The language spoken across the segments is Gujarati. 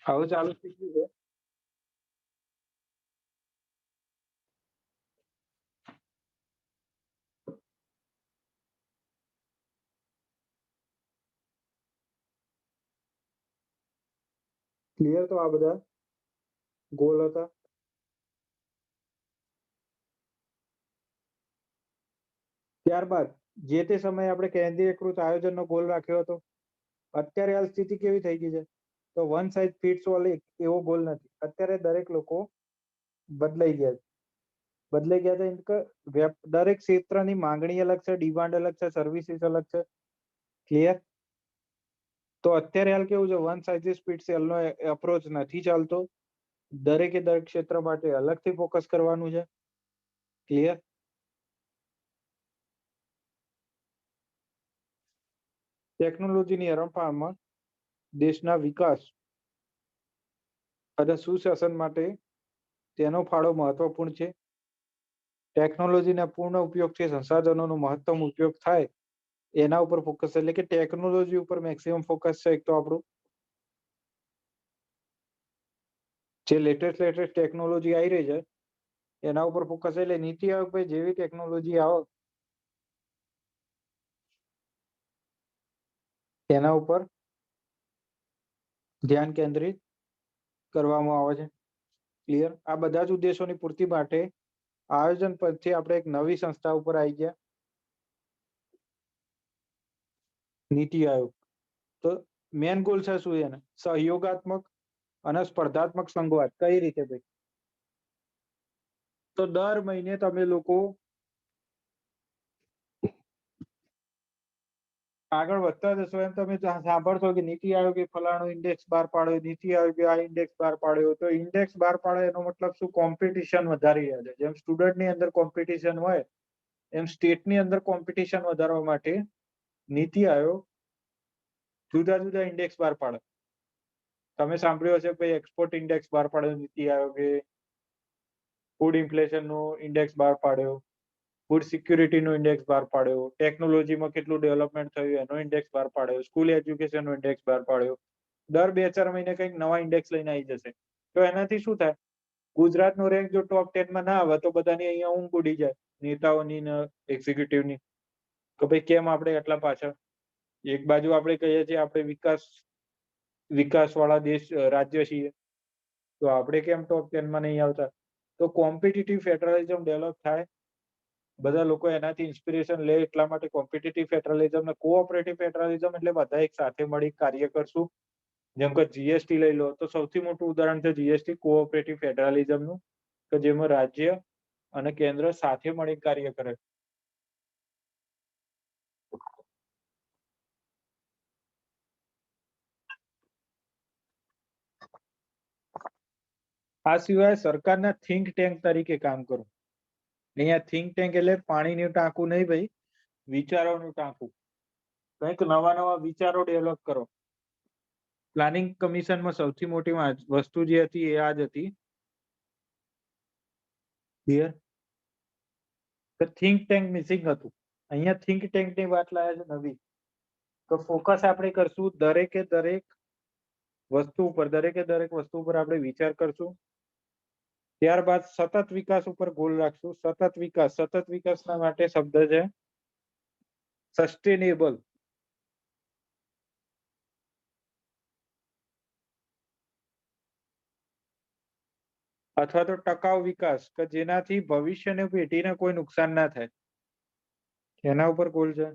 હવે ચાલુ થઈ ગયું છે. ક્લિયર? તો આ બધા ગોલ હતા. ત્યારબાદ જે તે સમયે આપણે કેન્દ્રીયકૃત આયોજનનો ગોલ રાખ્યો હતો. અત્યારે હાલ સ્થિતિ કેવી થઈ ગઈ છે? તો વન સાઇઝ ફિટ્સ ઓલ એવો ગોલ નથી. અત્યારે દરેક લોકો બદલાઈ ગયા છે. બદલાઈ ગયા છે દરેક ક્ષેત્રની માંગણી અલગ છે, ડિમાન્ડ અલગ છે, સર્વિસીસ અલગ છે. ક્લિયર? તો અત્યારે હાલ કેવું છે, વન સાઇઝ ફિટ્સ ઓલનો એપ્રોચ નથી ચાલતો. દરેકે દરેક ક્ષેત્ર માટે અલગથી ફોકસ કરવાનું છે. ક્લિયર? ટેકનોલોજીની હરણફાળમાં દેશના વિકાસ અને સુશાસન માટે તેનો ફાળો મહત્વપૂર્ણ છે. ટેકનોલોજીના પૂર્ણ ઉપયોગથી સંસાધનોનો મહત્તમ ઉપયોગ થાય એના ઉપર ફોકસ, એટલે કે ટેકનોલોજી ઉપર મેક્સિમમ ફોકસ છે. એક તો આપણું જે લેટેસ્ટ ટેકનોલોજી આવી રહી છે એના ઉપર ફોકસ, એટલે નીતિ આયોગ ભાઈ જેવી ટેકનોલોજી આવે એના ઉપર ધ્યાન કેન્દ્રિત કરવામાં આવે છે. ક્લિયર? આ બધા જ ઉદ્દેશોની પૂર્તિ માટે આયોજન પરથી આપણે એક નવી સંસ્થા ઉપર આવી ગયા, નીતિ આયોગ. તો મેન ગોલ છે શું? એને સહયોગાત્મક અને સ્પર્ધાત્મક સંઘવાદ. કઈ રીતે ભાઈ? તો દર મહિને તમે લોકો આગળ વધતા જશો એમ તમે સાંભળશો કે નીતિ આયોગે ફલાણો ઇન્ડેક્સ બહાર પાડ્યો, નીતિ આયોગે આ ઇન્ડેક્સ બહાર પાડ્યો. તો ઇન્ડેક્સ બહાર પાડે એનો મતલબ શું? કોમ્પિટિશન વધારી રહ્યા છે. જેમ સ્ટુડન્ટની અંદર કોમ્પિટિશન હોય એમ સ્ટેટની અંદર કોમ્પિટિશન વધારવા માટે નીતિ આયોગ જુદા જુદા ઇન્ડેક્સ બહાર પાડે. તમે સાંભળ્યું હશે ભાઈ એક્સપોર્ટ ઇન્ડેક્સ બહાર પાડ્યો નીતિ આયોગે, ફૂડ ઇન્ફ્લેશનનો ઇન્ડેક્સ બહાર પાડ્યો, ફૂડ સિક્યુરિટીનો ઇન્ડેક્સ બહાર પાડ્યો, ટેકનોલોજીમાં કેટલું ડેવલપમેન્ટ થયું એનો ઇન્ડેક્સ બહાર પાડ્યો, સ્કૂલ એજ્યુકેશનનો ઇન્ડેક્સ બહાર પાડ્યો. દર 2-4 મહિને કંઈક નવા ઇન્ડેક્સ લઈને આવી જશે. તો એનાથી શું થાય? ગુજરાતનો રેન્ક જો ટોપ 10 માં ના આવે તો બધાની અહીંયા ઊંઘ ઉડી જાય, નેતાઓની ને એક્ઝિક્યુટિવની. તો ભાઈ કેમ આપણે એટલા પાછળ? એક બાજુ આપણે કહીએ છીએ આપણે વિકાસ વાળા દેશ રાજ્ય છીએ, તો આપણે કેમ ટોપ 10 માં નહીં આવતા? તો કોમ્પિટિટિવ ફેડરલિઝમ ડેવલપ થાય, બધા લોકો એનાથી ઇન્સ્પિરેશન લે. એટલા માટે કોમ્પિટિટિવ ફેડરલિઝમ ને કોઓપરેટિવ ફેડરલિઝમ એટલે બધા એક સાથે મળી કાર્ય કરશું. જેમ કે જીએસટી લઈ લો તો સૌથી મોટું ઉદાહરણ છે જીએસટી કોઓપરેટિવ ફેડરલિઝમનું, કે જેમાં રાજ્ય અને કેન્દ્ર સાથે મળી કાર્ય કરે. આ સિવાય સરકારના થિંક ટેન્ક તરીકે કામ કરું. અહીંયા થિંક ટેન્ક એટલે પાણીનું ટાંકું નહીં ભાઈ, વિચારોનું ટાંકું. કંઈક નવા નવા વિચારો ડેવલપ કરો. પ્લાનિંગ કમિશનમાં સૌથી મોટી વસ્તુ જે હતી એ આ જ હતી. ક્લિયર? થિંક ટેન્ક મિસિંગ હતું. અહીંયા થિંક ટેન્કની વાત લાયા છે નવી. તો ફોકસ આપણે કરશું દરેકે દરેક વસ્તુ ઉપર આપણે વિચાર કરશું. ત્યારબાદ સતત વિકાસ ઉપર ગોલ રાખશું. સતત વિકાસના માટે શબ્દ છે સસ્ટેનેબલ. અથવા તો ટકાઉ વિકાસ, કે જેનાથી ભવિષ્યની પેઢીને કોઈ નુકસાન ના થાય, એના ઉપર ગોલ છે.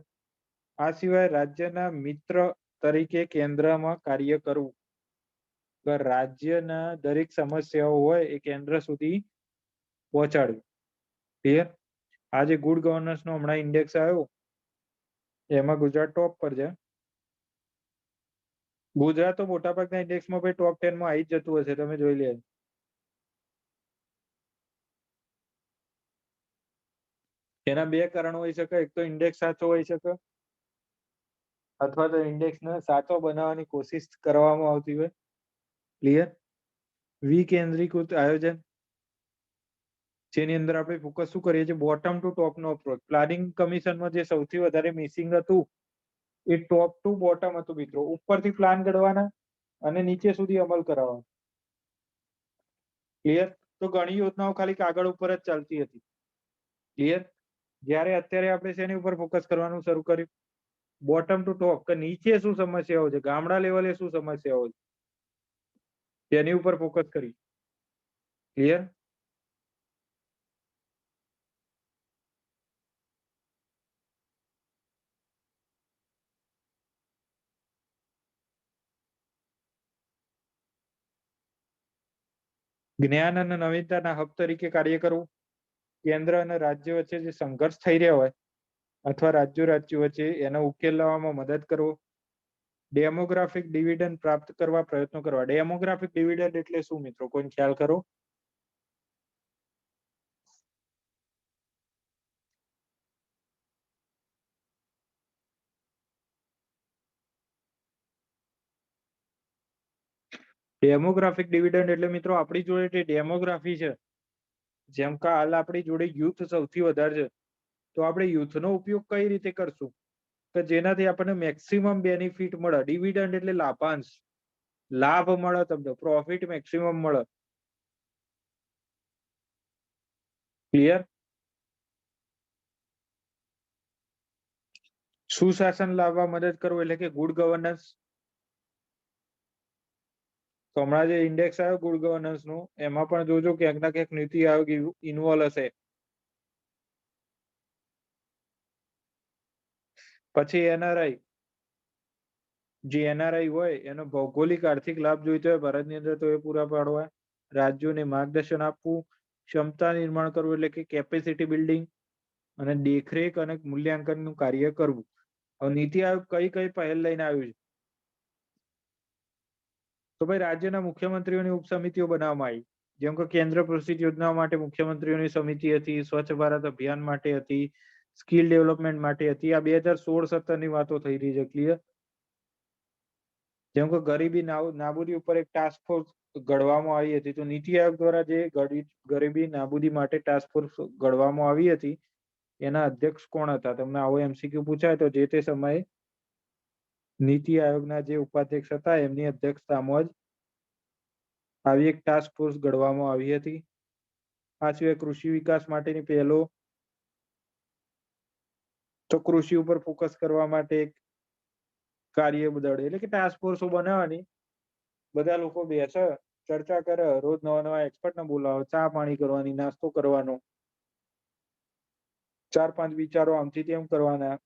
આ સિવાય રાજ્યના મિત્ર તરીકે કેન્દ્રમાં કાર્ય કરવું, કે રાજ્યના દરેક સમસ્યાઓ હોય એ કેન્દ્ર સુધી પહોંચાડવી. ક્લિયર? આ જે ગુડ ગવર્નન્સ નો હમણાં ઇન્ડેક્સ આવ્યો એમાં ગુજરાત ટોપ પર છે. ગુજરાત તો મોટાભાગના ઇન્ડેક્સમાં ભાઈ ટોપ 10 માં આવી જ જતું હશે, તમે જોઈ લે. એના બે કારણો હોઈ શકે. એક તો ઇન્ડેક્સ સાચો હોઈ શકે, અથવા તો ઇન્ડેક્સને સાચો બનાવવાની કોશિશ કરવામાં આવતી હોય. ક્લિયર? વિકેન્દ્રીકૃત આયોજન, જેની અંદર આપણે ફોકસ શું કરીએ છીએ? બોટમ ટુ ટોપ નો અપ્રોચ. પ્લાનિંગ કમિશનમાં જે સૌથી વધારે મિસિંગ હતું એ ટોપ ટુ બોટમ હતું મિત્રો. ઉપરથી પ્લાન ઘડવાના, અને નીચે સુધી અમલ કરાવવાનો. ક્લિયર? તો ઘણી યોજનાઓ ખાલી કાગળ ઉપર જ ચાલતી હતી. ક્લિયર? જ્યારે અત્યારે આપણે શેની ઉપર ફોકસ કરવાનું શરૂ કર્યું? બોટમ ટુ ટોપ, કે નીચે શું સમસ્યાઓ છે, ગામડા લેવલે શું સમસ્યાઓ છે, તેની ઉપર ફોકસ કરી. ક્લિયર? જ્ઞાન અને નવીનતાના હબ તરીકે કાર્ય કરવું. કેન્દ્ર અને રાજ્ય વચ્ચે જે સંઘર્ષ થઈ રહ્યા હોય અથવા રાજ્યો વચ્ચે એનો ઉકેલ લાવવામાં મદદ કરવો. ડેમોગ્રાફિક ડિવિડન્ડ પ્રાપ્ત કરવા પ્રયત્નો કરવા. ડેમોગ્રાફિક ડિવિડન્ડ એટલે શું મિત્રો, કોઈ ખ્યાલ કરો? ડેમોગ્રાફિક ડિવિડન્ડ એટલે મિત્રો આપણી જોડે જે ડેમોગ્રાફી છે, જેમ કે હાલ આપણી જોડે યુથ સૌથી વધારે છે, તો આપણે યુથનો ઉપયોગ કઈ રીતે કરશું કે જેનાથી આપણને મેક્સિમમ બેનિફિટ મળે. ડિવિડન્ડ એટલે લાભાંશ, લાભ મળે, તમને પ્રોફિટ મેક્સિમમ મળે. ક્લિયર? સુશાસન લાવવા મદદ કરવું એટલે કે ગુડ ગવર્નન્સ. તો હમણાં જે ઇન્ડેક્સ આવ્યો ગુડ ગવર્નન્સ નું, એમાં પણ જોજો ક્યાંક ના ક્યાંક નીતિ આયોગ ઇન્વોલ્વ હશે. પછી એનઆરઆઈ, જે એનઆરઆઈ હોય એનો ભૌગોલિક આર્થિક લાભ જોઈતો હોય ભારતની અંદર, તો એ પૂરા પાડવા. રાજ્યોને માર્ગદર્શન આપવું. ક્ષમતા નિર્માણ કરવું એટલે કે કેપેસિટી બિલ્ડિંગ. અને દેખરેખ અને મૂલ્યાંકન નું કાર્ય કરવું. હવે નીતિ આયોગ કઈ કઈ પહેલ લઈને આવ્યું છે? તો ભાઈ રાજ્યના મુખ્યમંત્રીઓની ઉપસમિતિઓ બનાવવામાં આવી. જેમ કે કેન્દ્ર પોષિત યોજનાઓ માટે મુખ્યમંત્રીઓની સમિતિ હતી, સ્વચ્છ ભારત અભિયાન માટે હતી, સ્કિલ ડેવલપમેન્ટ માટે હતી. આ 2016-17 ની વાતો થઈ રહી છે. ક્લિયર? જેમ કે ગરીબી નાબૂદી ઉપર એક ટાસ્ક ફોર્સ ઘડવામાં આવી હતી. તો નીતિ આયોગ દ્વારા જે ગરીબી નાબૂદી માટે ટાસ્ક ફોર્સ ઘડવામાં આવી હતી, એના અધ્યક્ષ કોણ હતા? તમને આવો એમસીક્યુ પૂછાય તો જે તે સમયે નીતિ આયોગના જે ઉપાધ્યક્ષ હતા એમની અધ્યક્ષતામાં જ આવી એક ટાસ્ક ફોર્સ ઘડવામાં આવી હતી. આ સિવાય કૃષિ વિકાસ માટેની પહેલો, તો કૃષિ ઉપર ફોકસ કરવા માટે એક કાર્ય દળ એટલે કે ટાસ્ક ફોર્સો બનાવવાની. બધા લોકો બેસે, ચર્ચા કરે, રોજ નવા નવા એક્સપર્ટને બોલાવો, ચા પાણી કરવાની, નાસ્તો કરવાનો, 4-5 વિચારો આમથી તેમ કરવાના.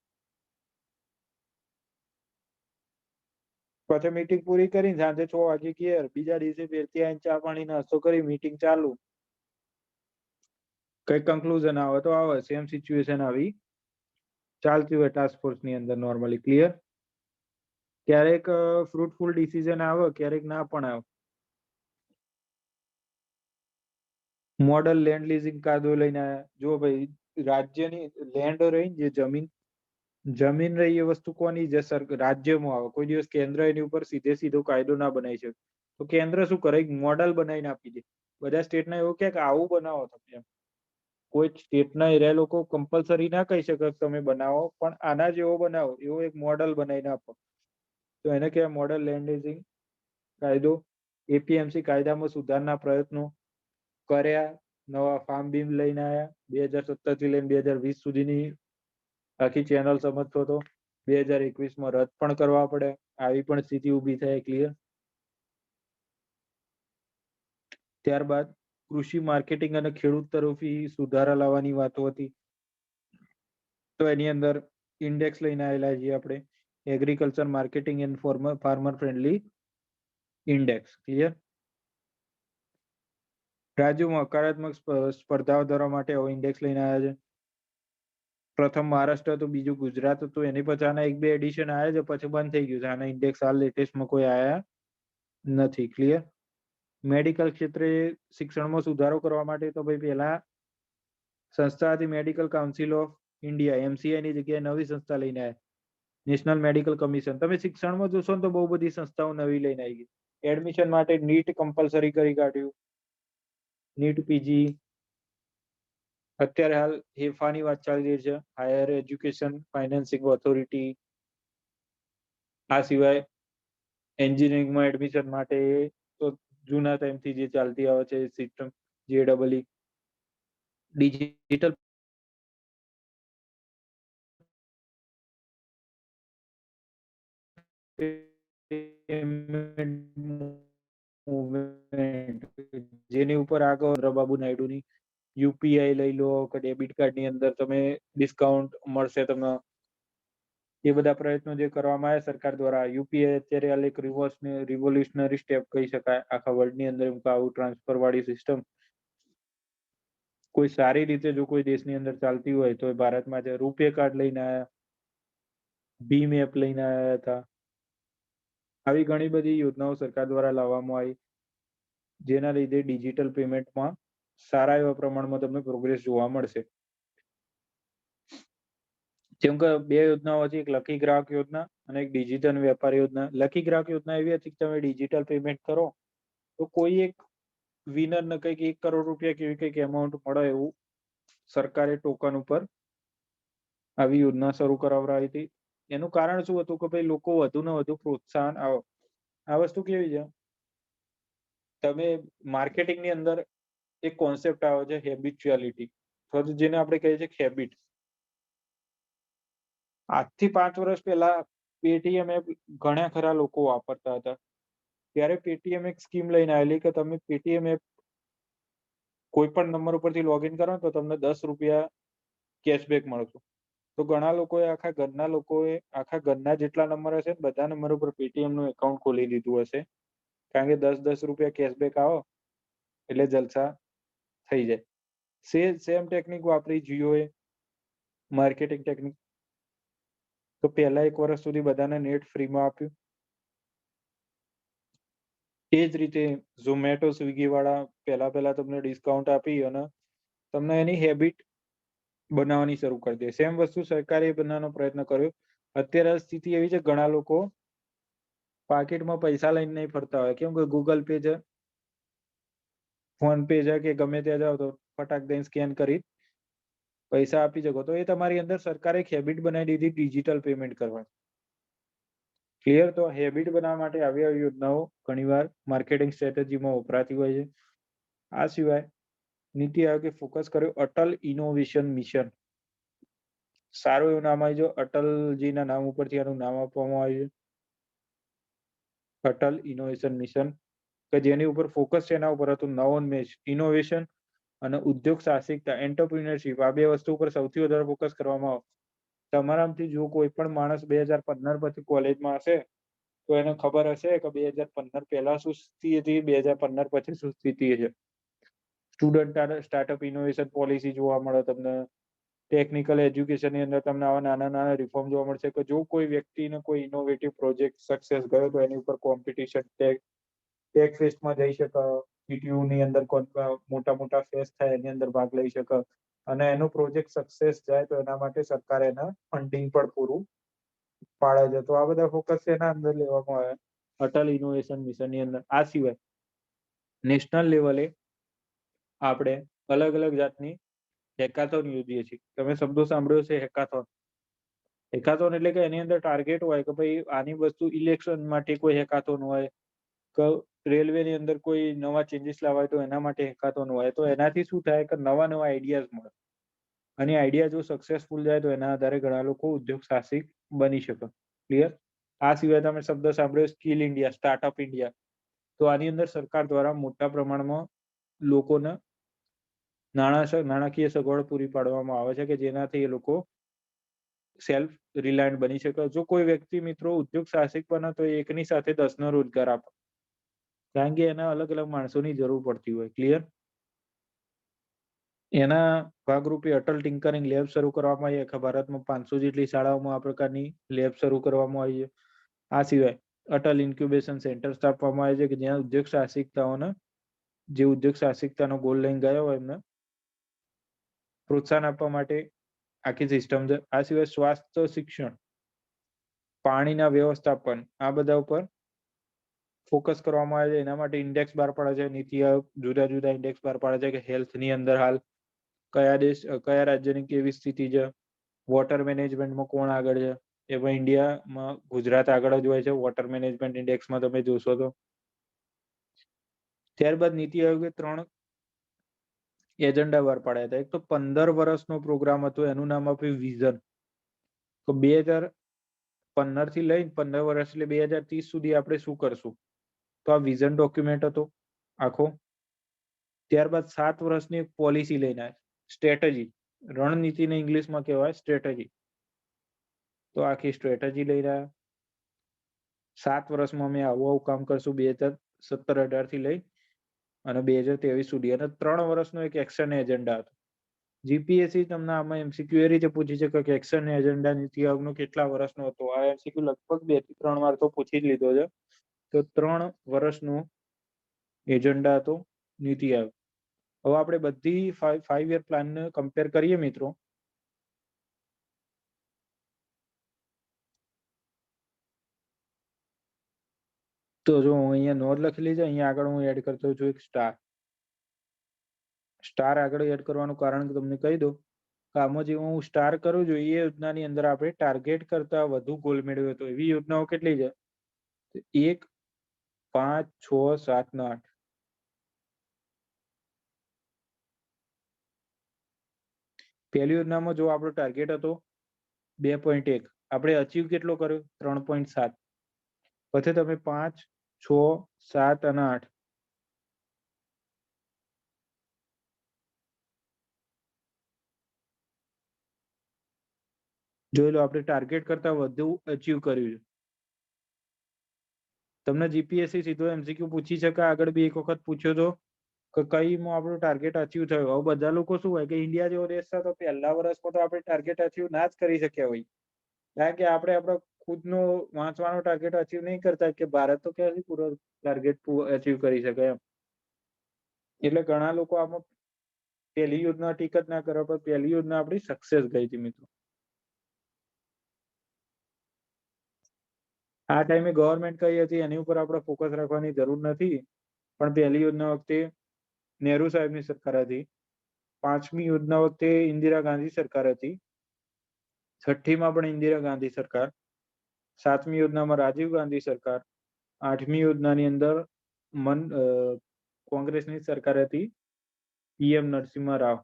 પછી મીટિંગ પૂરી કરીને સાંજે 6 વાગે ઘેર, બીજા દિવસે ફેરથી આવીને ચા પાણી નાસ્તો કરી મીટિંગ ચાલુ. કઈ કન્ક્લુઝન આવે તો આવે, સેમ સિચ્યુએશન આવી ચાલતી હોય ટાસ્ક ફોર્સ ની અંદર નોર્મલી. ક્લિયર? ક્યારેક ફ્રૂટફુલ ડિસિઝન આવે, ક્યારેક ના પણ આવે. મોડલ લેન્ડ લીઝિંગ કાયદો લઈને આવ્યા. જો ભાઈ રાજ્યની લેન્ડ રહી, જે જમીન રહી, એ વસ્તુ કોની જે રાજ્યમાં આવે. કોઈ દિવસ કેન્દ્ર એની ઉપર સીધો કાયદો ના બનાવી શકે. તો કેન્દ્ર શું કરે, એક મોડલ બનાવીને આપી દે. બધા સ્ટેટને એવું કે આવું બનાવો તમે એમ. કોઈ સ્ટેટના એરિયા લોકો કમ્પલસરી ના કહી શકે કે તમે બનાવો, પણ આના જેવો બનાવો, એવો એક મોડલ બનાવીને આપો. તો એને કહેવાય મોડલ લેન્ડ લીઝિંગ કાયદો. એપીએમસી કાયદામાં સુધારના પ્રયત્નો કર્યા. નવા ફાર્મ બીમ લઈને આવ્યા. 2017 થી લઈને 2020 સુધીની આખી ચેનલ સમજતો હતો. 2021માં રદ પણ કરવા પડે, આવી પણ સ્થિતિ ઊભી થાય. ક્લિયર? ત્યારબાદ કૃષિ માર્કેટિંગ અને ખેડૂત તરફી સુધારા લાવવાની વાતો હતી. તો એની અંદર ઇન્ડેક્સ લઈને આવેલા છીએ આપણે, agriculture marketing and farmer friendly index. Clear? રાજ્યોમાં હકારાત્મક સ્પર્ધાઓ કરવા માટે હવે ઇન્ડેક્સ લઈને આવ્યા છે. પ્રથમ મહારાષ્ટ્ર હતું, બીજું ગુજરાત હતું. એની પછી આના 1-2 એડિશન આવ્યા છે, પછી બંધ થઈ ગયું છે. આના ઇન્ડેક્સ હાલ લેટેસ્ટમાં કોઈ આયા નથી. ક્લિયર? મેડિકલ ક્ષેત્રે શિક્ષણમાં સુધારો કરવા માટે તો ભાઈ પહેલા સંસ્થા હતી medical council of India, MCI ની જગ્યાએ નવી સંસ્થા લઈને આવ્યા, નેશનલ મેડિકલ કમિશન. તમે શિક્ષણમાં જોશો ને તો બહુ બધી સંસ્થાઓ નવી લઈને આવી ગઈ. એડમિશન માટે નીટ કમ્પલસરી કરી કાઢ્યું, નીટ પીજી. અત્યારે હાલ હેફાની વાત ચાલી રહી છે, હાયર એજ્યુકેશન ફાઇનાન્સિંગ ઓથોરિટી. આ સિવાય એન્જિનિયરિંગમાં એડમિશન માટે તો જૂના ટાઈમથી જે ચાલતી આવે છે સિસ્ટમ JEE ડિજિટલ જેની ઉપર આગળ ચંદ્રબાબુ નાયડુની યુપીઆઈ લઈ લો કે ડેબિટ કાર્ડની અંદર તમે ડિસ્કાઉન્ટ મળશે તમને. એ બધા પ્રયત્નો જે કરવામાં આવ્યા સરકાર દ્વારા, યુપીઆઈ અત્યારે હાલ એક રિવોલ્યુશનરી સ્ટેપ કહી શકાય આખા વર્લ્ડની અંદર. આવું ટ્રાન્સફર વાળી સિસ્ટમ કોઈ સારી રીતે જો કોઈ દેશની અંદર ચાલતી હોય તો ભારતમાં છે. રૂપે કાર્ડ લઈને આવ્યા, ભીમ એપ લઈને આવ્યા હતા. આવી ઘણી બધી યોજનાઓ સરકાર દ્વારા લાવવામાં આવી, જેના લીધે ડિજિટલ પેમેન્ટમાં સારા એવા પ્રમાણમાં તમને પ્રોગ્રેસ જોવા મળશે. જેમ કે બે યોજનાઓ હતી, એક લકી ગ્રાહક યોજના અને એક ડિજિટલ વેપાર યોજના. લકી ગ્રાહક યોજના એવી હતી કે તમે ડિજિટલ પેમેન્ટ કરો તો કોઈ એક વિનર ને કંઈક 1 કરોડ રૂપિયા કેવી કંઈક એમાઉન્ટ મળે એવું સરકારે ટોકન ઉપર આવી યોજના શરૂ કરાવડાવી હતી. એનું કારણ શું હતું કે ભાઈ લોકો વધુ ને વધુ પ્રોત્સાહન આવે. આ વસ્તુ કેવી છે, તમે માર્કેટિંગની અંદર એક કોન્સેપ્ટ આવે છે હેબિચ્યુઆલિટી, અથવા તો જેને આપણે કહીએ છીએ હેબિટ. આજથી 5 વર્ષ પહેલા પેટીએમ એપ ઘણા ખરા લોકો વાપરતા હતા. ત્યારે પેટીએમ એક સ્કીમ લઈને આવેલી કે તમે પેટીએમ એપ કોઈ પણ નંબર ઉપરથી લોગિન કરો તો તમને 10 રૂપિયા કેશબેક મળશે. તો ઘણા લોકોએ આખા ઘરના જેટલા નંબર હશે બધા નંબર ઉપર પેટીએમ નું એકાઉન્ટ ખોલી દીધું હશે, કારણ કે 10 રૂપિયા કેશબેક આવો એટલે જલસા થઈ જાય. સેમ ટેકનિક વાપરી જીઓએ, માર્કેટિંગ ટેકનિક. તો પહેલા 1 વર્ષ સુધી બધાને નેટ ફ્રીમાં આપ્યું. એ જ રીતે ઝોમેટો સ્વિગી વાળા પહેલા તમને ડિસ્કાઉન્ટ આપી અને તમને એની હેબિટ બનાવવાની શરૂ કરી દે. સેમ વસ્તુ સરકારે બનાવવાનો પ્રયત્ન કર્યો. અત્યારે સ્થિતિ એવી છે, ઘણા લોકો પાકીટમાં પૈસા લઈને નહીં ફરતા હોય, કેમ કે ગૂગલ પે છે, ફોન પે છે, કે ગમે ત્યાં જાઓ તો ફટાક દઈને સ્કેન કરી પૈસા આપી શકો. તો એ તમારી અંદર સરકારે એક હેબિટ બનાવી દીધી ડિજિટલ પેમેન્ટ કરવાની. ક્લિયર? તો હેબિટ બનાવવા માટે આવી યોજનાઓ ઘણીવાર માર્કેટિંગ સ્ટ્રેટેજીમાં વપરાતી હોય છે. આ સિવાય નીતિ આયોગે ફોકસ કર્યો અટલ ઇનોવેશન મિશન. સારું એવું નામ આવ્યું છે, અટલજીના નામ ઉપરથી આનું નામ આપવામાં આવ્યું છે, અટલ ઇનોવેશન મિશન, કે જેની ઉપર ફોકસ છે એના ઉપર હતું નવોન્મેષ, ઇનોવેશન અને ઉદ્યોગ સાહસિકતા, એન્ટરપ્રિન્યોરશિપ. આ બે વસ્તુ ઉપર સૌથી વધારે ફોકસ કરવામાં આવે. તમારામાંથી જો કોઈ પણ માણસ 2015 પછી કોલેજમાં હશે તો એને ખબર હશે કે 2015 પહેલા શું સ્થિતિ હતી, 2015 પછી શું સ્થિતિ છે. સ્ટુડન્ટ સ્ટાર્ટઅપ ઇનોવેશન પોલિસી જોવા મળે તમને. ટેકનિકલ એજ્યુકેશનની અંદર તમને આવા નાના નાના રિફોર્મ જોવા મળશે કે જો કોઈ વ્યક્તિને કોઈ ઇનોવેટિવ પ્રોજેક્ટ સક્સેસ ગયો તો એની ઉપર કોમ્પિટિશન ટેક ફેસ્ટમાં જઈ શકે, CTU ની અંદર મોટા મોટા ફેસ્ટ થાય એની અંદર ભાગ લઈ શકે, અને એનો પ્રોજેક્ટ સક્સેસ જાય તો એના માટે સરકાર એને ફંડિંગ પણ પૂરું પાડે છે. તો આ બધા ફોકસ એના અંદર લેવામાં આવે અટલ ઇનોવેશન મિશનની અંદર. આ સિવાય નેશનલ લેવલે આપણે અલગ અલગ જાતની હેકાથોન યોજીએ છીએ. તમે શબ્દો સાંભળ્યો છે હેકાથોન. હેકાથોન એટલે કે એની અંદર ટાર્ગેટ હોય કે ભાઈ આની વસ્તુ ઇલેક્શન માટે કોઈ હેકાથોન હોય, કે રેલવેની અંદર કોઈ નવા ચેન્જીસ લાવવા હોય તો એના માટે હેકાથોન હોય. તો એનાથી શું થાય કે નવા નવા આઈડિયાઝ મળે, અને આઈડિયા જો સક્સેસફુલ જાય તો એના આધારે ઘણા લોકો ઉદ્યોગ સાહસિક બની શકે. ક્લિયર? આ સિવાય તમે શબ્દ સાંભળ્યો સ્કિલ ઇન્ડિયા, સ્ટાર્ટઅપ ઇન્ડિયા. તો આની અંદર સરકાર દ્વારા મોટા પ્રમાણમાં લોકોને નાણાકીય સગવડ પૂરી પાડવામાં આવે છે કે જેનાથી એ લોકો સેલ્ફ રિલાયન્ટ બની શકે. જો કોઈ વ્યક્તિ મિત્રો ઉદ્યોગ સાહસિક બને તો એકની સાથે 10નો રોજગાર આપે, કારણ કે એના અલગ અલગ માણસોની જરૂર પડતી હોય. ક્લિયર? એના ભાગરૂપે અટલ ટિંકરિંગ લેબ શરૂ કરવામાં આવી. આખા ભારતમાં 500 જેટલી શાળાઓમાં આ પ્રકારની લેબ શરૂ કરવામાં આવી છે. આ સિવાય અટલ ઇન્ક્યુબેશન સેન્ટર સ્થાપવામાં આવે છે કે જ્યાં ઉદ્યોગ સાહસિકતાઓને જે ઉદ્યોગ સાહસિકતાનો ગોલ લઈને ગયા હોય એમને પ્રોત્સાહન આપવા માટે આખી સિસ્ટમ છે. આ સિવાય સ્વાસ્થ્ય શિક્ષણ, પાણીના વ્યવસ્થાપન, આ બધા ઉપર ફોકસ કરવામાં આવે છે. એના માટે ઇન્ડેક્સ બહાર પાડે છે નીતિ આયોગ, જુદા જુદા ઇન્ડેક્સ બહાર પાડે છે કે હેલ્થની અંદર હાલ કયા રાજ્યની કેવી સ્થિતિ છે, વોટર મેનેજમેન્ટમાં કોણ આગળ છે, એમાં ઇન્ડિયામાં ગુજરાત આગળ જ હોય છે વોટર મેનેજમેન્ટ ઇન્ડેક્સમાં તમે જોશો તો. ત્યારબાદ નીતિ આયોગે 3 એજન્ડા બહાર પાડ્યા હતા. એક તો 15 વર્ષનો પ્રોગ્રામ હતો, એનું નામ આપ્યું વિઝન. તો 2015 થી લઈને 15 વર્ષ એટલે 2030 સુધી આપણે શું કરશું, તો આ વિઝન ડોક્યુમેન્ટ હતો આખો. ત્યારબાદ 7 વર્ષની એક પોલિસી લઈને આવ્યા, સ્ટ્રેટેજી. રણનીતિને ઇંગ્લિશમાં કહેવાય સ્ટ્રેટેજી. તો આખી સ્ટ્રેટેજી લઈ રહ્યા. 7 વર્ષમાં અમે આવું કામ કરશું 2017-18 થી લઈ અને 2023 સુધી. અને 3 વર્ષનો એક એક્શન એજન્ડા હતો. જીપીએસસી તમને આમાં એમસીક્યુ એ રીતે પૂછી શકે કે એક્શન એજન્ડા નીતિ આયોગનો કેટલા વર્ષનો હતો. આ એમસીક્યુ લગભગ 2 થી 3 વાર તો પૂછી જ લીધો છે. તો 3 વર્ષનો એજન્ડા હતો નીતિ આયોગ. હવે આપણે બધી 5 યર પ્લાનને કમ્પેર કરીએ મિત્રો, તો જો હું અહીંયા નોંધ લખેલી છે, અહીંયા આગળ હું એડ કરતો છું એક સ્ટાર. સ્ટાર આગળ એડ કરવાનું કારણ તમને કહી દઉં કે આમાં જે હું સ્ટાર કરું છું એ યોજનાની અંદર આપણે ટાર્ગેટ કરતા વધુ ગોલ મેળવ્યો હતો એવી યોજનાઓ કેટલી છે? 1, 5, 6, 7 ને 8. પહેલી યોજનામાં જો આપણો ટાર્ગેટ હતો 2.1, આપણે અચીવ કેટલો કર્યો? 3.7. પછી તમે 5, 6, 7 અને 8 જોઈ લો, આપણે ટાર્ગેટ કરતા વધુ અચીવ કર્યું છે. તમને જીપીએસસી સીધો એમસીક્યુ પૂછી શકે, આગળ બી એક વખત પૂછ્યો તો કે કઈમાં આપણું ટાર્ગેટ અચીવ થયું. હવે બધા લોકો શું હોય કે ઇન્ડિયા જેવો દેશ છે તો પહેલા વર્ષમાં તો આપણે ટાર્ગેટ અચીવ ના જ કરી શક્યા હોય, કારણ કે આપણે આપણો ખુદનો વાંચવાનો ટાર્ગેટ અચીવ નહીં કરતા કે ભારત તો ક્યાંથી પૂરો ટાર્ગેટ અચીવ કરી શકે એમ. એટલે ઘણા લોકો આમાં પહેલી યોજના ટીક જ ના કરે, પણ પહેલી યોજના આપણી સક્સેસ ગઈ હતી મિત્રો. આ ટાઈમે ગવર્મેન્ટ કઈ હતી એની ઉપર આપણે ફોકસ રાખવાની જરૂર નથી, પણ પહેલી યોજના વખતે નહેરુ સાહેબની સરકાર હતી. 5મી યોજના વખતે ઇન્દિરા ગાંધી સરકાર હતી. 6ઠ્ઠીમાં પણ ઇન્દિરા ગાંધી સરકાર. 7મી યોજનામાં રાજીવ ગાંધી સરકાર. 8મી યોજનાની અંદર કોંગ્રેસની સરકાર હતી, પીએમ નરસિંહ રાવ.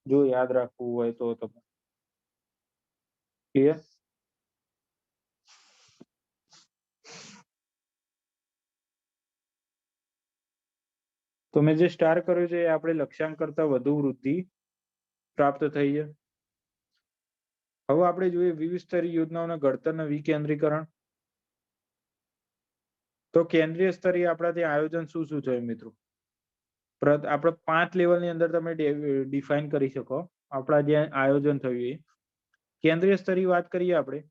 જો યાદ રાખવું હોય તો તમે. ક્લિયર? તો મેં જે સ્ટાર કર્યું છે એ આપણે લક્ષ્યાંક કરતા વધુ વૃદ્ધિ પ્રાપ્ત થઈ છે. હવે આપણે જોઈએ વિવિધ સ્તરીય યોજનાઓના ઘડતરના વિકેન્દ્રીકરણ. તો કેન્દ્રીય સ્તરીય આપણા ત્યાં આયોજન શું શું છે મિત્રો? આપણે 5 લેવલની અંદર તમે ડિફાઇન કરી શકો આપણા જે આયોજન થયું એ. કેન્દ્રીય સ્તરીય વાત કરીએ આપણે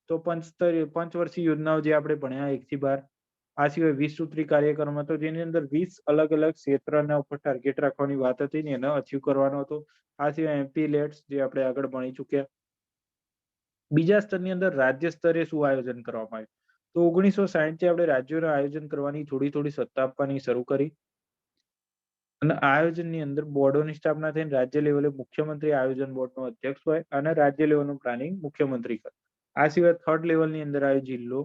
તો પંચવર્ષીય યોજનાઓ જે આપણે ભણ્યા 1 થી 12. આ સિવાય 20 સૂત્રી કાર્યક્રમ હતો જેની અંદર 20 અલગ અલગ ક્ષેત્રના ઉપર ટાર્ગેટ રાખવાની વાત હતી ને એને અચીવ કરવાનો હતો. આ સિવાય એમપી લેટ્સ જે આપણે આગળ ભણી ચૂક્યા. બીજા સ્તરની અંદર રાજ્ય સ્તરે શું આયોજન કરવામાં આવ્યું? તો 1960 થી આપણે રાજ્યોને આયોજન કરવાની થોડી થોડી સત્તા આપવાની શરૂ કરી. અને આયોજનની અંદર બોર્ડોની સ્થાપના થઈને રાજ્ય લેવલે મુખ્યમંત્રી આયોજન બોર્ડનો અધ્યક્ષ હોય અને રાજ્ય લેવલનું પ્લાનિંગ મુખ્યમંત્રી કરે. આ સિવાય 3rd લેવલની અંદર આવ્યો જિલ્લો.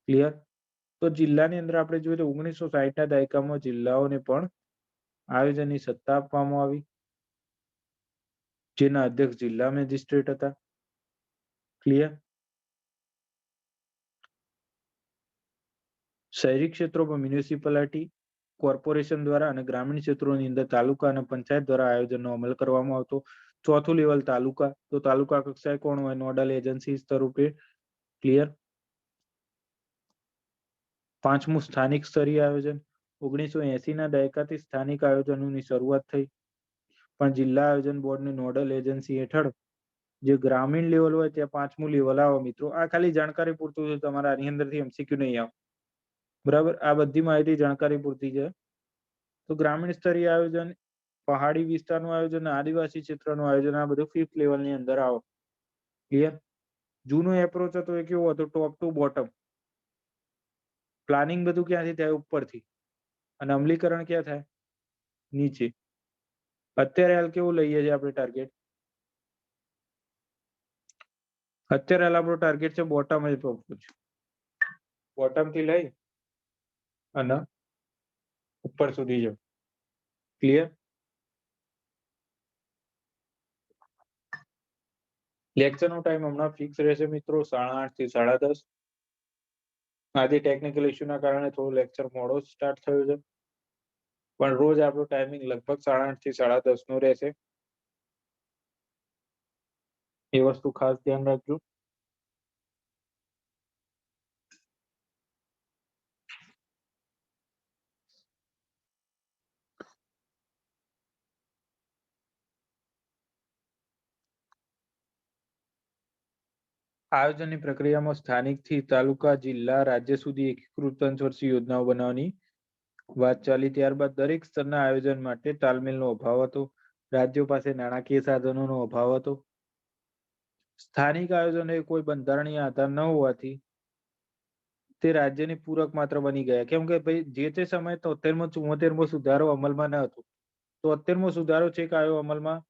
ક્લિયર? તો જિલ્લાની અંદર આપણે જોઈએ તો 1960 ના દાયકામાં જિલ્લાઓને પણ આયોજનની સત્તા આપવામાં આવી, જેના અધ્યક્ષ જિલ્લા મેજિસ્ટ્રેટ હતા. ક્લિયર? શહેરી ક્ષેત્રોમાં મ્યુનિસિપાલિટી કોર્પોરેશન દ્વારા અને ગ્રામીણ ક્ષેત્રોની અંદર તાલુકા અને પંચાયત દ્વારા આયોજનનો અમલ કરવામાં આવતો. 4થું લેવલ તાલુકા. તો તાલુકા કક્ષાએ કોણ હોય? નોડલ એજન્સી સ્વરૂપે. ક્લિયર? 5મું સ્થાનિક સ્તરીય આયોજન. 1980 ના દાયકાથી સ્થાનિક આયોજનોની શરૂઆત થઈ, પણ જિલ્લા આયોજન બોર્ડની નોડલ એજન્સી હેઠળ જે ગ્રામીણ લેવલ હોય ત્યાં 5મું લેવલ આવે મિત્રો. આ ખાલી જાણકારી પૂરતું છે, તમારા આની અંદરથી એમસીક્યુ નહીં આવે. બરાબર? આ બધી માહિતી જાણકારી પૂરતી છે. તો ગ્રામીણ સ્તરીય આયોજન, પહાડી વિસ્તારનું આયોજન, આદિવાસી ક્ષેત્રનું આયોજન, આ બધું 5th લેવલની અંદર આવે. ક્લિયર? જૂનો એપ્રોચ હતો એ કેવો હતો? ટોપ ટુ બોટમ. પ્લાનિંગ બધું ક્યાંથી થાય? ઉપરથી. અને અમલીકરણ ક્યાં થાય? નીચે. અત્યારે હાલ કેવું લઈએ છીએ આપણે ટાર્ગેટ? અત્યારે હાલ આપણો ટાર્ગેટ છે બોટમ જ પહોંચવું છે, બોટમ થી લઈ અને ઉપર સુધી જવું. ક્લિયર? લેક્ચર નો ટાઈમ હમણાં ફિક્સ રહેશે મિત્રો 8:30 થી 10:30. આજે ટેકનિકલ ઇસ્યુના કારણે થોડું લેક્ચર મોડો સ્ટાર્ટ થયું છે, પણ રોજ આપણો ટાઈમિંગ લગભગ 8:30 થી 10:30 નો રહેશે. એ વસ્તુ ખાસ ધ્યાન રાખજો. આયોજનની પ્રક્રિયામાં સ્થાનિકથી તાલુકા, જિલ્લા, રાજ્ય સુધી એકીકૃત પંચવર્ષીય યોજનાઓ બનાવવાની વાત ચાલી. ત્યારબાદ દરેક સ્તરના આયોજન માટે તાલમેલનો અભાવ હતો. રાજ્યો પાસે નાણાકીય સાધનોનો અભાવ હતો. સ્થાનિક આયોજન એ કોઈ બંધારણીય આધાર ન હોવાથી તે રાજ્યની પૂરક માત્ર બની ગયા. કેમ કે ભાઈ જે તે સમયે 73મો 74મો સુધારો અમલમાં ન હતો. 73મો સુધારો છેક આવ્યો અમલમાં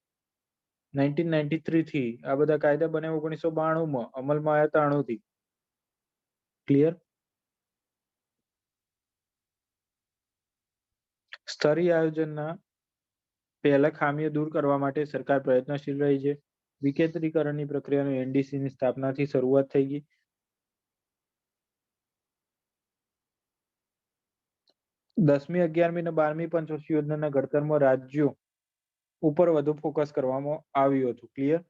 1993 થી. આ બધા કાયદા બન્યા 1992માં, અમલમાં આવ્યા 93 થી. ક્લિયર? સ્તરીય આયોજનના પહેલા ખામીઓ દૂર કરવા માટે સરકાર પ્રયત્નશીલ રહી છે. વિકેન્દ્રીકરણની પ્રક્રિયાનો એનડીસીની સ્થાપનાથી શરૂઆત થઈ ગઈ. 10મી, 11મી અને 12મી પંચવર્ષીય યોજનાના ઘડતરમાં રાજ્યો ઉપર વધુ ફોકસ કરવામાં આવ્યું હતું. ક્લિયર?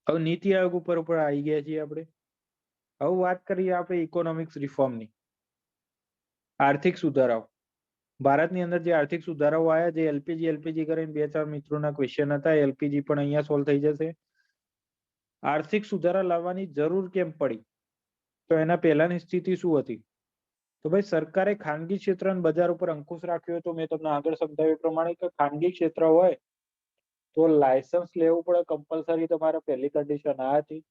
હવે નીતિ આયોગ ઉપર આવી ગયા છીએ આપણે. હવે વાત કરીએ આપણે ઇકોનોમિક્સ રિફોર્મની. આર્થિક સુધારાઓ. ભારતની અંદર જે આર્થિક સુધારાઓ આવ્યા, જે એલપીજી કરીને 2-4 મિત્રોના ક્વેશ્ચન હતા, એલપીજી પણ અહીંયા સોલ્વ થઈ જશે. આર્થિક સુધારા લાવવાની જરૂર કેમ પડી? તો એના પહેલાની સ્થિતિ શું હતી? તો ભાઈ સરકારે ખાનગી ક્ષેત્ર અને બજાર ઉપર અંકુશ રાખ્યો હતો. મેં તમને આગળ સમજાવ્યું પ્રમાણે કે ખાનગી ક્ષેત્ર હોય તો લાયસન્સ લેવું પડે કમ્પલસરી. તમારે પહેલી કન્ડિશન આ હતી.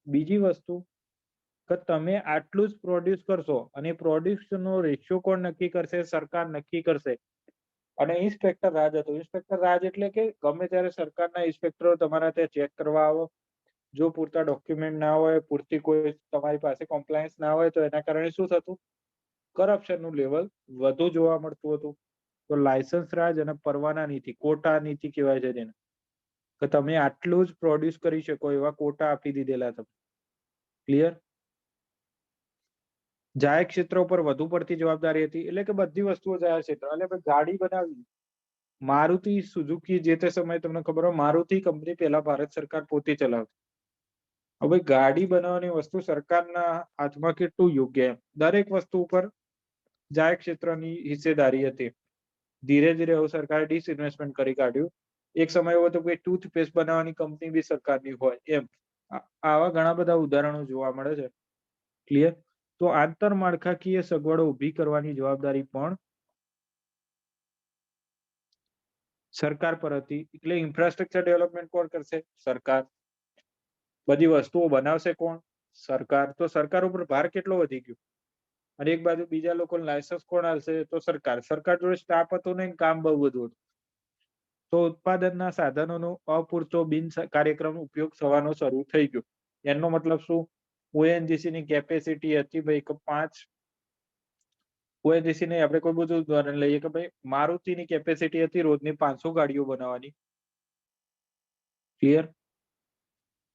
બીજી વસ્તુ કે તમે આટલું જ પ્રોડ્યુસ કરશો અને પ્રોડ્યુસનો રેશિયો કોણ નક્કી કરશે? સરકાર નક્કી કરશે. અને ઇન્સ્પેક્ટર રાજ હતો. ઇન્સ્પેક્ટર રાજ એટલે કે ગમે ત્યારે સરકારના ઇન્સ્પેક્ટરો તમારા ત્યાં ચેક કરવા આવો. જો પૂરતા ડોક્યુમેન્ટ ના હોય, પૂરતી કોઈ તમારી પાસે કોમ્પ્લાયન્સ ના હોય, તો એના કારણે શું થતું? કરપ્શનનું લેવલ વધુ જોવા મળતું હતું. તો લાયસન્સ રાજ અને પરવાના નીતિ, કોટા નીતિ કહેવાય છે જેને, કે તમે આટલું જ પ્રોડ્યુસ કરી શકો એવા કોટા આપી દીધેલા તમે. ક્લિયર? જાહેર ક્ષેત્ર ઉપર વધુ પડતી જવાબદારી હતી. એટલે કે બધી વસ્તુઓ જાહેર ક્ષેત્ર. એટલે ગાડી બનાવી મારુતિ સુઝુકી, જે તે સમયે તમને ખબર હોય મારુતિ કંપની પહેલા ભારત સરકાર પોતે ચલાવતી. હવે ગાડી બનાવવાની વસ્તુ સરકારના હાથમાં કેટલું યોગ્ય? એમ દરેક વસ્તુ ઉપર જાહેર ક્ષેત્રની હિસ્સેદારી હતી. ધીરે ધીરે હવે સરકારે ડિસઇન્વેસ્ટમેન્ટ કરી કાઢ્યું. એક સમય એવો હતો કે ટૂથપેસ્ટ બનાવવાની કંપની બી સરકારની હોય એમ. આવા ઘણા બધા ઉદાહરણો જોવા મળે છે. ક્લિયર? તો આંતરમાળખાકીય સગવડો ઊભી કરવાની જવાબદારી પણ સરકાર પર હતી. એટલે ઇન્ફ્રાસ્ટ્રક્ચર ડેવલપમેન્ટ કોણ કરશે? સરકાર. બધી વસ્તુઓ બનાવશે કોણ? સરકાર. તો સરકાર ઉપર ભાર કેટલો વધી ગયો? અને એક બાજુ બીજા લોકોને લાયસન્સ કોણ આલશે? તો સરકાર. સરકાર જોડે સ્ટાફ હતો ને કામ બહુ બધું હતું. તો ઉત્પાદનના સાધનોનો અપૂરતો બિન કાર્યક્રમ ઉપયોગ થવાનો શરૂ થઈ ગયો. એનો મતલબ શું? ઓએનજીસી ની કેપેસિટી હતી ભાઈ કે 5. ઓએનજીસી ને આપણે કોઈ બધું ઉદાહરણ લઈએ કે ભાઈ મારુતિની કેપેસિટી હતી રોજની 500 ગાડીઓ બનાવવાની. ક્લિયર?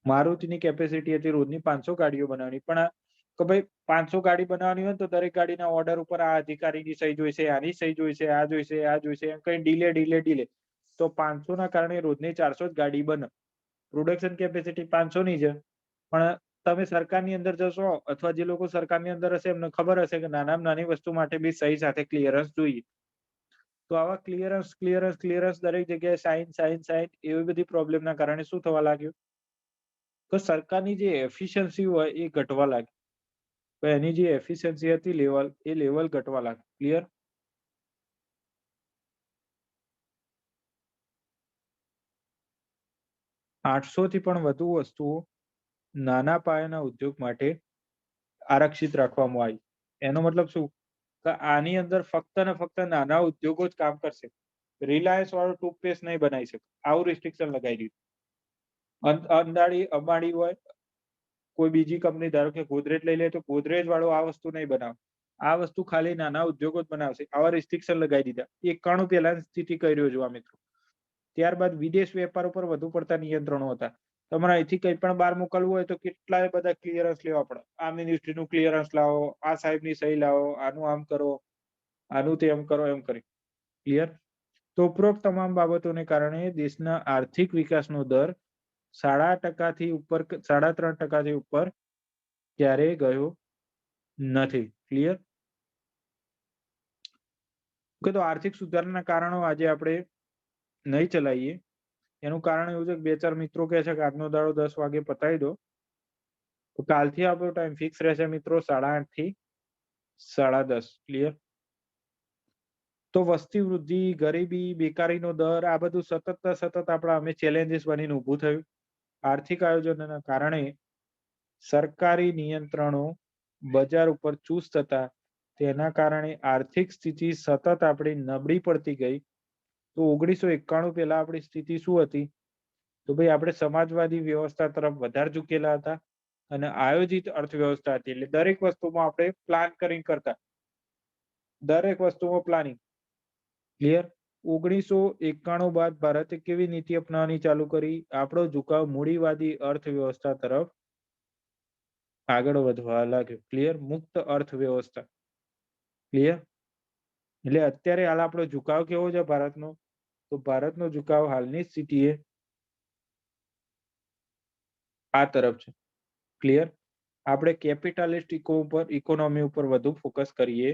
મારુતિની કેપેસિટી હતી રોજની 500 ગાડીઓ બનાવવાની. પણ કે ભાઈ 500 ગાડી બનાવવાની હોય તો દરેક ગાડીના ઓર્ડર ઉપર આ અધિકારીની સહી જોઈશે, આની સહી જોઈશે, આ જોઈશે, આ જોઈશે, કઈ ડીલે. તો 500 ના કારણે રોજની 400 જ ગાડી બને. પ્રોડક્શન કેપેસિટી 500 ની છે. પણ તમે સરકારની અંદર જશો અથવા જે લોકો સરકારની અંદર હશે એમને ખબર હશે કે નાનામાં નાની વસ્તુ માટે બી સહી સાથે ક્લિયરન્સ જોઈએ. તો આવા ક્લિયરન્સ દરેક જગ્યાએ સાઇન એવી બધી પ્રોબ્લેમના કારણે શું થવા લાગ્યું? તો સરકારની જે એફિશિયન્સી હોય એ ઘટવા લાગી. તો એની જે એફિશિયન્સી હતી લેવલ ઘટવા લાગી. ક્લિયર? આઠસો થી પણ વધુ વસ્તુઓ નાના પાયાના ઉદ્યોગ માટે આરક્ષિત રાખવામાં આવી. એનો મતલબ શું? કે આની અંદર ફક્ત ને ફક્ત નાના ઉદ્યોગો જ કામ કરશે. રિલાયન્સ વાળો ટૂથપેસ્ટ નહીં બનાવી શકે, આવું રિસ્ટ્રિક્શન લગાવી દીધું. અંદાડી અંબાણી હોય, કોઈ બીજી કંપની ધારો કે ગોદરેજ લઈ લે તો ગોદરેજ વાળો આ વસ્તુ નહીં બનાવે, આ વસ્તુ ખાલી નાના ઉદ્યોગો જ બનાવશે, આવા રિસ્ટ્રિક્શન લગાવી દીધા. 91 પહેલા સ્થિતિ કહી રહ્યો છું આ મિત્રો. ત્યારબાદ વિદેશ વેપાર ઉપર વધુ પડતા નિયંત્રણો હતા. તમારે અહીંથી કંઈ પણ બહાર મોકલવું હોય તો કેટલાય બધા ક્લિયરન્સ લેવા પડે. આ મિનિસ્ટ્રીનું ક્લિયરન્સ લાવો, આ સાહેબની સહી લાવો, આનું આમ કરો, આનું તેમ કરો, એમ કરી. ક્લિયર? તો ઉપરોક્ત તમામ બાબતોને કારણે દેશના આર્થિક વિકાસનો દર 3.5% ઉપર 3.5% ઉપર ક્યારેય ગયો નથી. ક્લિયર? ઓકે, તો આર્થિક સુધારાના કારણો આજે આપણે નહીં ચલાવીએ. એનું કારણ એવું છે કે 2-4 મિત્રો કહે છે કે આજનો દાડો 10 વાગે પતાવી દો. તો કાલથી આપણો ટાઈમ ફિક્સ રહેશે મિત્રો, 8:30 થી 10:30. ક્લિયર? તો વસ્તી વૃદ્ધિ, ગરીબી, બેકારીનો દર, આ બધું સતત આપણા અમે ચેલેન્જીસ બનીને ઊભું થયું. આર્થિક આયોજનના કારણે સરકારી નિયંત્રણો બજાર ઉપર ચુસ્ત હતા. તેના કારણે આર્થિક સ્થિતિ સતત આપણી નબળી પડતી ગઈ. તો 1991 પહેલા આપણી સ્થિતિ શું હતી? તો ભાઈ આપણે સમાજવાદી વ્યવસ્થા તરફ વધારે ઝૂકેલા હતા અને આયોજિત અર્થવ્યવસ્થા હતી. એટલે દરેક વસ્તુમાં આપણે પ્લાન કરીને કરતા, દરેક વસ્તુમાં પ્લાનિંગ. ક્લિયર? 1991 બાદ ભારતે કેવી નીતિ અપનાવવાની ચાલુ કરી? આપણો ઝુકાવ મૂડીવાદી અર્થવ્યવસ્થા તરફ આગળ વધવા લાગ્યો. ક્લિયર? મુક્ત અર્થવ્યવસ્થા. ક્લિયર? એટલે અત્યારે હાલ આપણો ઝુકાવ કેવો છે ભારતનો? તો ભારતનો ઝુકાવ હાલની સ્થિતિએ આ તરફ છે. ક્લિયર? આપણે કેપિટાલિસ્ટ ઇકોનોમી ઉપર વધુ ફોકસ કરીએ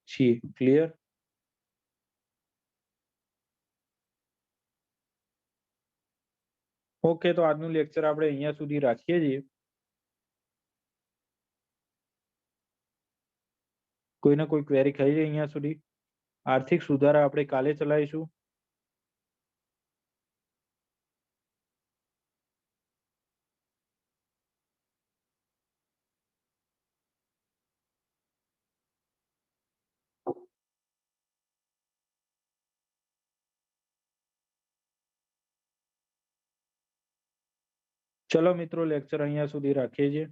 છીએ. ક્લિયર? ઓકે, તો આજનું લેક્ચર આપણે અહીંયા સુધી રાખીએ છીએ. કોઈને કોઈ ક્વેરી થઈ છે અહીંયા સુધી? આર્થિક સુધારા આપણે કાલે ચલાવીશું. ચલો મિત્રો, લેક્ચર અહીંયા સુધી રાખીએ છીએ.